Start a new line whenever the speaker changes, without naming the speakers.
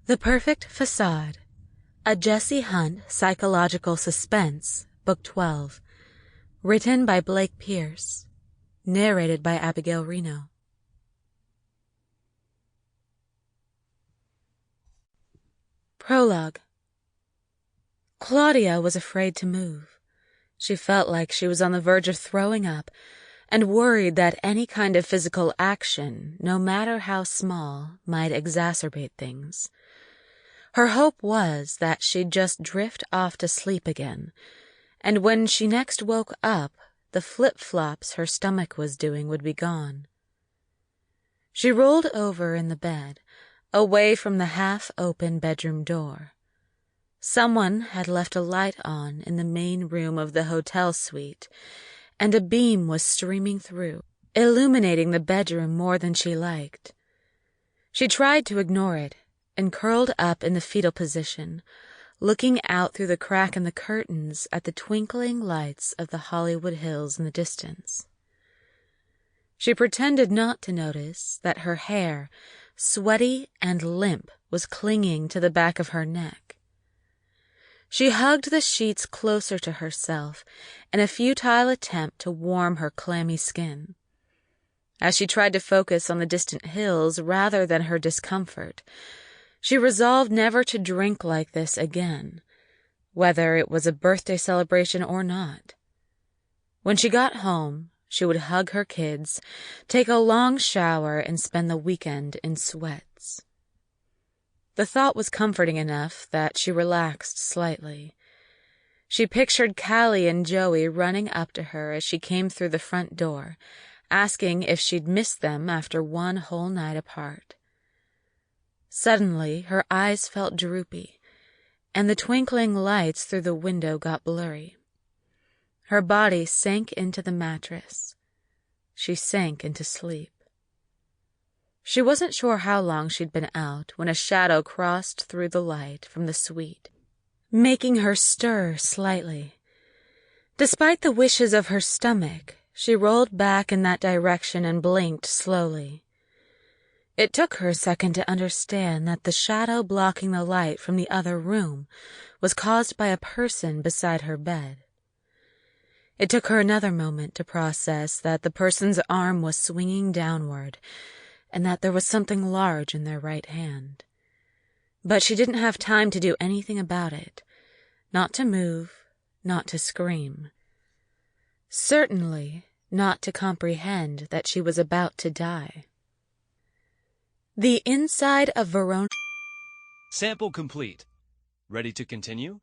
The Perfect Facade, a Jessie Hunt psychological suspense, Book 12, written by Blake Pierce, narrated by Abigail Reno. Prologue. Claudia was afraid to move. She felt like she was on the verge of throwing up and worried that any kind of physical action, no matter how small, might exacerbate things. Her hope was that she'd just drift off to sleep again, and when she next woke up, the flip-flops her stomach was doing would be gone. She rolled over in the bed, away from the half-open bedroom door. Someone had left a light on in the main room of the hotel suite, and a beam was streaming through, illuminating the bedroom more than she liked. She tried to ignore it, and curled up in the fetal position, looking out through the crack in the curtains at the twinkling lights of the Hollywood Hills in the distance. She pretended not to notice that her hair, sweaty and limp, was clinging to the back of her neck. She hugged the sheets closer to herself in a futile attempt to warm her clammy skin. As she tried to focus on the distant hills rather than her discomfort, she resolved never to drink like this again, whether it was a birthday celebration or not. When she got home, she would hug her kids, take a long shower, and spend the weekend in sweats. The thought was comforting enough that she relaxed slightly. She pictured Callie and Joey running up to her as she came through the front door, asking if she'd missed them after one whole night apart. Suddenly, her eyes felt droopy, and the twinkling lights through the window got blurry. Her body sank into the mattress. She sank into sleep. She wasn't sure how long she'd been out when a shadow crossed through the light from the suite, making her stir slightly. Despite the wishes of her stomach, she rolled back in that direction and blinked slowly. It took her a second to understand that the shadow blocking the light from the other room was caused by a person beside her bed. It took her another moment to process that the person's arm was swinging downward and that there was something large in their right hand. But she didn't have time to do anything about it, not to move, not to scream. Certainly not to comprehend that she was about to die. The inside of Verona.
Sample complete. Ready to continue?